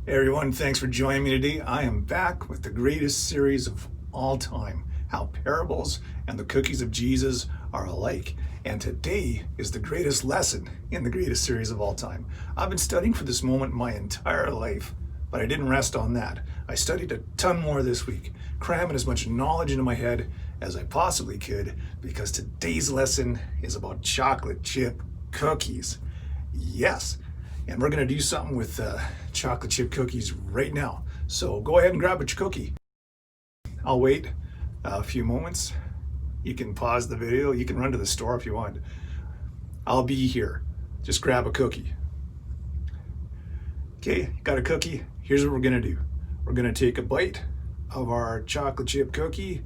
Hey everyone, thanks for joining me today. I am back with the greatest series of all time, how parables and the cookies of Jesus are alike. And today is the greatest lesson in the greatest series of all time. I've been studying for this moment my entire life, but I didn't rest on that. I studied a ton more this week, cramming as much knowledge into my head as I possibly could, because today's lesson is about chocolate chip cookies. Yes, and we're going to do something with chocolate chip cookies right now. So go ahead and grab a cookie. I'll wait a few moments. You can pause the video. You can run to the store if you want. I'll be here. Just grab a cookie. Okay, got a cookie? Here's what we're going to do. We're going to take a bite of our chocolate chip cookie,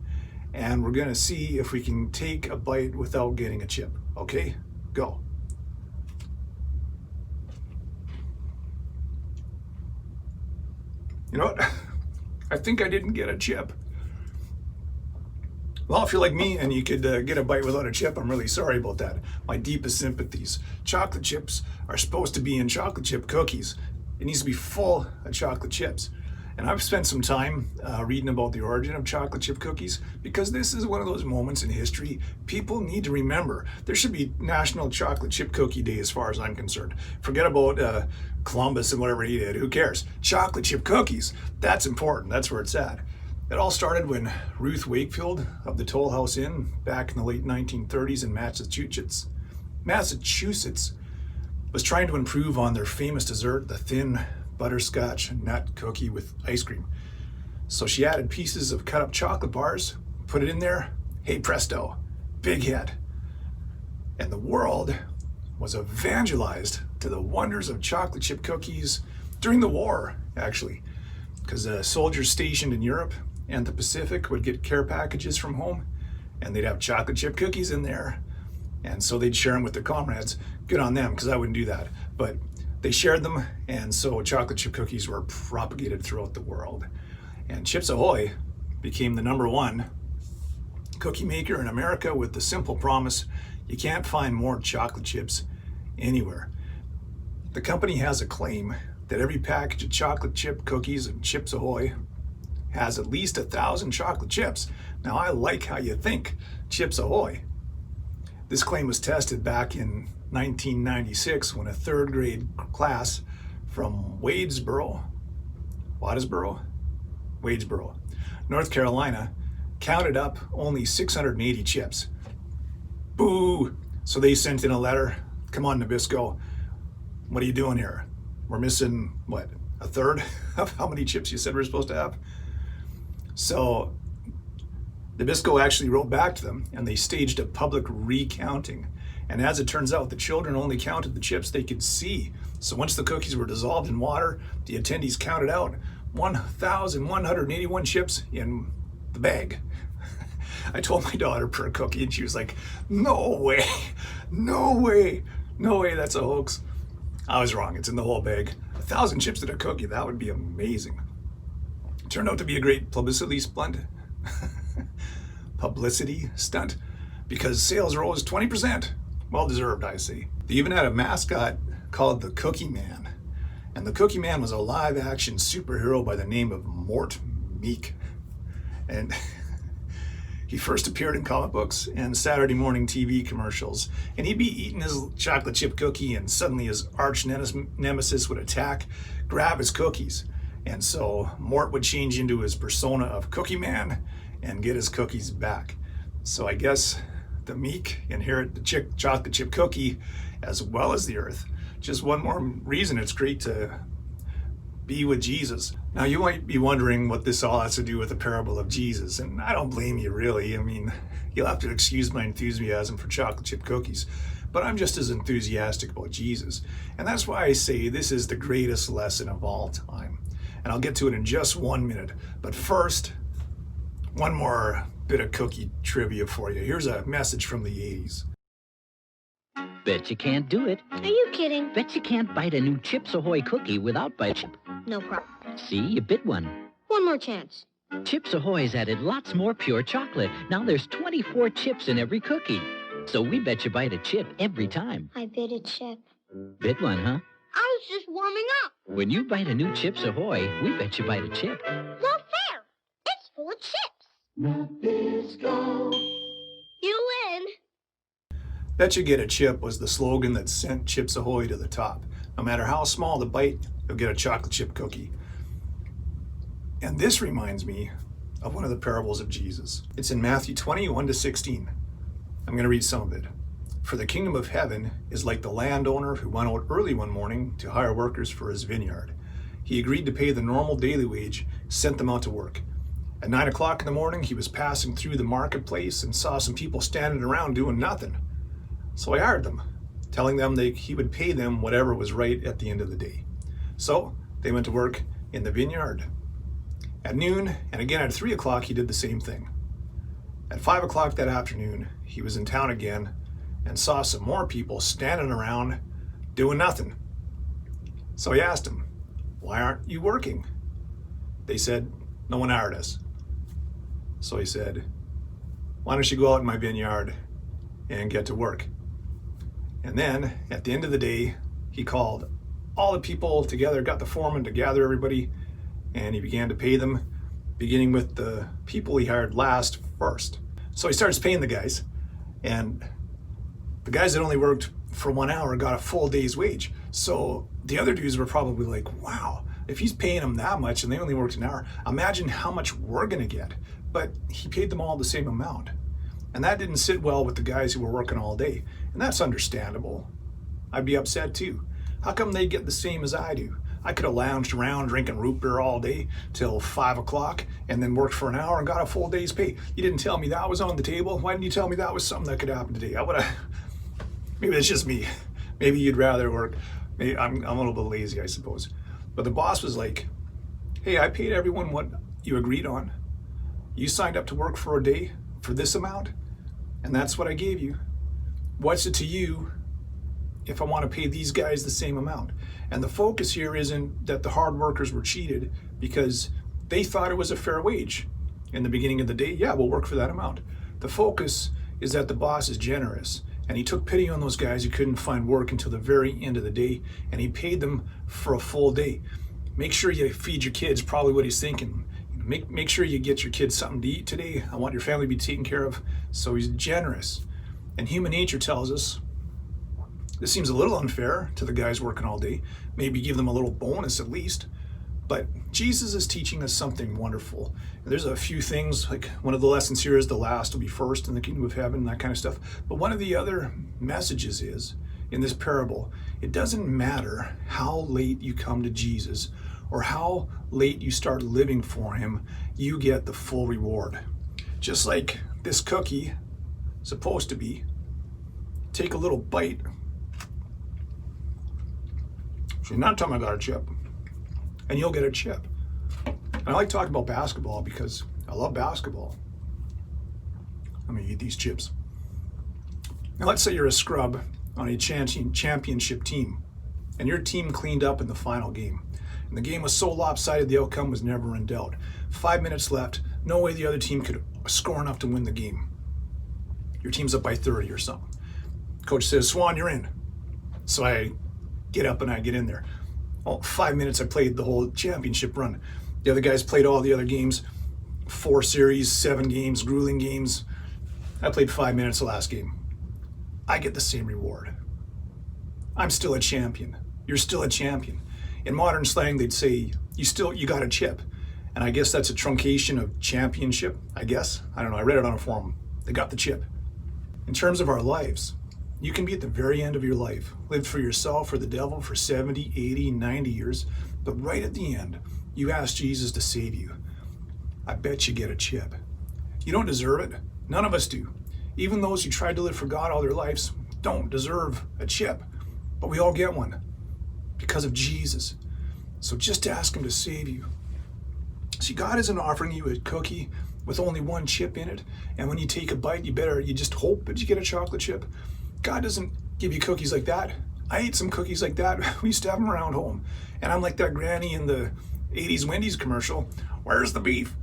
and we're going to see if we can take a bite without getting a chip. Okay, go. You know what? I think I didn't get a chip. Well, if you're like me and you could get a bite without a chip, I'm really sorry about that. My deepest sympathies. Chocolate chips are supposed to be in chocolate chip cookies. It needs to be full of chocolate chips. And I've spent some time reading about the origin of chocolate chip cookies, because this is one of those moments in history people need to remember. There should be National Chocolate Chip Cookie Day as far as I'm concerned. Forget about Columbus and whatever he did. Who cares? Chocolate chip cookies. That's important. That's where it's at. It all started when Ruth Wakefield of the Toll House Inn back in the late 1930s in Massachusetts was trying to improve on their famous dessert, the thin butterscotch nut cookie with ice cream. So she added pieces of cut up chocolate bars, put it in there. Hey presto, big hit. And the world was evangelized to the wonders of chocolate chip cookies during the war, actually, because soldiers stationed in Europe and the Pacific would get care packages from home, and they'd have chocolate chip cookies in there. And so they'd share them with their comrades. Good on them, because I wouldn't do that. But they shared them, and so chocolate chip cookies were propagated throughout the world. And Chips Ahoy became the #1 cookie maker in America, with the simple promise: you can't find more chocolate chips anywhere. The company has a claim that every package of chocolate chip cookies and Chips Ahoy has at least 1,000 chocolate chips. Now, I like how you think, Chips Ahoy. This claim was tested back in 1996 when a third grade class from Wadesboro, North Carolina, counted up only 680 chips. Boo! So they sent in a letter. Come on, Nabisco, what are you doing here? We're missing, what, a third of how many chips you said we're supposed to have? So Nabisco actually wrote back to them, and they staged a public recounting. And as it turns out, the children only counted the chips they could see. So once the cookies were dissolved in water, the attendees counted out 1,181 chips in the bag. I told my daughter per cookie, and she was like, no way, no way, no way, that's a hoax. I was wrong, it's in the whole bag. 1,000 chips in a cookie, that would be amazing. It turned out to be a great publicity stunt. Because sales rose 20%. Well deserved, I say. They even had a mascot called the Cookie Man. And the Cookie Man was a live action superhero by the name of Mort Meek. And he first appeared in comic books and Saturday morning TV commercials. And he'd be eating his chocolate chip cookie, and suddenly his arch nemesis would attack, grab his cookies. And so Mort would change into his persona of Cookie Man and get his cookies back. So I guess the meek inherit the chocolate chip cookie as well as the earth. Just one more reason it's great to be with Jesus. Now, you might be wondering what this all has to do with the parable of Jesus, and I don't blame you, really. I mean, you'll have to excuse my enthusiasm for chocolate chip cookies, but I'm just as enthusiastic about Jesus. And that's why I say this is the greatest lesson of all time. And I'll get to it in just 1 minute. But first, one more bit of cookie trivia for you. Here's a message from the 80s. Bet you can't do it. Are you kidding? Bet you can't bite a new Chips Ahoy cookie without biting chip. No problem. See, you bit one. One more chance. Chips Ahoy's added lots more pure chocolate. Now there's 24 chips in every cookie. So we bet you bite a chip every time. I bit a chip. Bit one, huh? I was just warming up. When you bite a new Chips Ahoy, we bet you bite a chip. No fair. It's full of chips. Nabisco. You win. Betcha, get a chip was the slogan that sent Chips Ahoy to the top. No matter how small the bite, you'll get a chocolate chip cookie. And this reminds me of one of the parables of Jesus. It's in Matthew 21-16. I'm going to read some of it. For the kingdom of heaven is like the landowner who went out early one morning to hire workers for his vineyard. He agreed to pay the normal daily wage, sent them out to work. At 9 o'clock in the morning, he was passing through the marketplace and saw some people standing around doing nothing. So he hired them, telling them he would pay them whatever was right at the end of the day. So they went to work in the vineyard. At noon, and again at 3 o'clock, he did the same thing. At 5 o'clock that afternoon, he was in town again and saw some more people standing around doing nothing. So he asked them, "Why aren't you working?" They said, "No one hired us." So he said, "Why don't you go out in my vineyard and get to work?" And then at the end of the day, he called all the people together, got the foreman to gather everybody, and he began to pay them, beginning with the people he hired last first. So he starts paying the guys, and the guys that only worked for 1 hour got a full day's wage. So the other dudes were probably like, wow, if he's paying them that much and they only worked an hour, imagine how much we're gonna get. But he paid them all the same amount. And that didn't sit well with the guys who were working all day. And that's understandable. I'd be upset too. How come they get the same as I do? I could have lounged around drinking root beer all day till 5 o'clock and then worked for an hour and got a full day's pay. You didn't tell me that was on the table. Why didn't you tell me that was something that could happen today? I would have, maybe it's just me. Maybe you'd rather work. Maybe I'm a little bit lazy, I suppose. But the boss was like, "Hey, I paid everyone what you agreed on. You signed up to work for a day for this amount, and that's what I gave you. What's it to you if I want to pay these guys the same amount?" And the focus here isn't that the hard workers were cheated because they thought it was a fair wage. In the beginning of the day, yeah, we'll work for that amount. The focus is that the boss is generous, and he took pity on those guys who couldn't find work until the very end of the day, and he paid them for a full day. Make sure you feed your kids, probably what he's thinking. Make sure you get your kids something to eat today. I want your family to be taken care of. So he's generous. And human nature tells us this seems a little unfair to the guys working all day. Maybe give them a little bonus at least. But Jesus is teaching us something wonderful. And there's a few things, like one of the lessons here is the last will be first in the kingdom of heaven, and that kind of stuff. But one of the other messages is, in this parable, it doesn't matter how late you come to Jesus or how late you start living for him, you get the full reward. Just like this cookie is supposed to be. Take a little bite. She's not telling me I got a chip. And you'll get a chip. And I like talking about basketball because I love basketball. I'm gonna eat these chips. Now let's say you're a scrub on a championship team and your team cleaned up in the final game. And the game was so lopsided the outcome was never in doubt. 5 minutes left, no way the other team could score enough to win the game. Your team's up by 30 or something. Coach says, "Swan, you're in." So I get up and I get in there. 5 minutes I played the whole championship run. The other guys played all the other games, 4 series, 7 games, grueling games. I played 5 minutes the last game. I get the same reward. I'm still a champion. You're still a champion. In modern slang, they'd say, you got a chip. And I guess that's a truncation of championship, I guess. I don't know, I read it on a forum. They got the chip. In terms of our lives, you can be at the very end of your life, lived for yourself or the devil for 70, 80, 90 years, but right at the end, you ask Jesus to save you. I bet you get a chip. You don't deserve it. None of us do. Even those who tried to live for God all their lives don't deserve a chip, but we all get one because of Jesus. So just ask him to save you. See, God isn't offering you a cookie with only one chip in it, and when you take a bite, you just hope that you get a chocolate chip. God doesn't give you cookies like that. I ate some cookies like that. We used to have them around home. And I'm like that granny in the 80s Wendy's commercial. Where's the beef?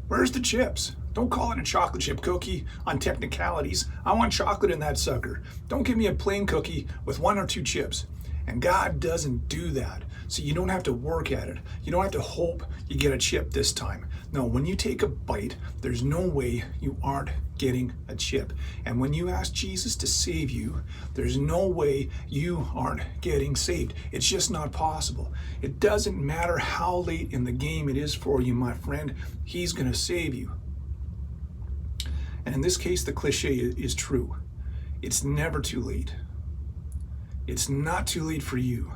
Where's the chips? Don't call it a chocolate chip cookie on technicalities. I want chocolate in that sucker. Don't give me a plain cookie with 1 or 2 chips. And God doesn't do that. So you don't have to work at it. You don't have to hope you get a chip this time. No, when you take a bite, there's no way you aren't getting a chip. And when you ask Jesus to save you, there's no way you aren't getting saved. It's just not possible. It doesn't matter how late in the game it is for you, my friend, he's going to save you. And in this case, the cliche is true. It's never too late. It's not too late for you.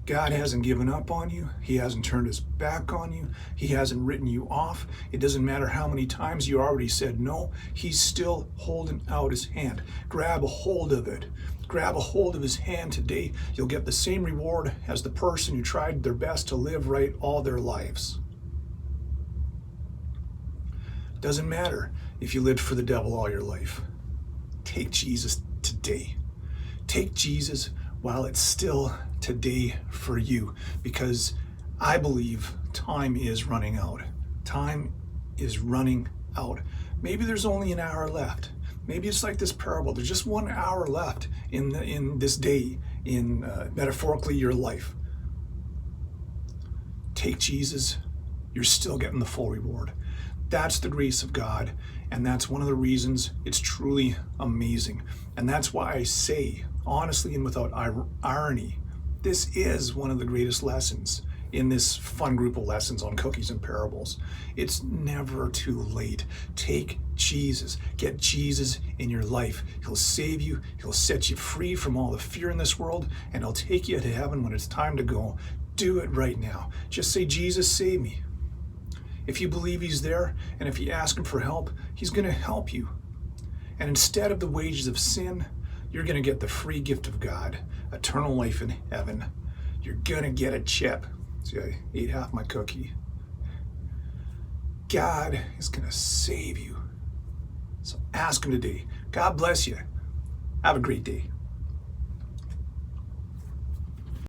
God hasn't given up on you. He hasn't turned his back on you. He hasn't written you off. It doesn't matter how many times you already said no. He's still holding out his hand. Grab a hold of it. Grab a hold of his hand today. You'll get the same reward as the person who tried their best to live right all their lives. Doesn't matter if you lived for the devil all your life. Take Jesus today. Take Jesus while it's still today for you, because I believe time is running out. Time is running out. Maybe there's only an hour left. Maybe it's like this parable. There's just 1 hour left in this day, in metaphorically your life. Take Jesus. You're still getting the full reward. That's the grace of God, and that's one of the reasons it's truly amazing. And that's why I say, honestly and without irony, this is one of the greatest lessons in this fun group of lessons on cookies and parables. It's never too late. Take Jesus. Get Jesus in your life. He'll save you. He'll set you free from all the fear in this world, and he'll take you to heaven when it's time to go. Do it right now. Just say, Jesus, save me. If you believe he's there, and if you ask him for help, he's going to help you. And instead of the wages of sin, you're going to get the free gift of God, eternal life in heaven. You're going to get a chip. See, I ate half my cookie. God is going to save you. So ask him today. God bless you. Have a great day.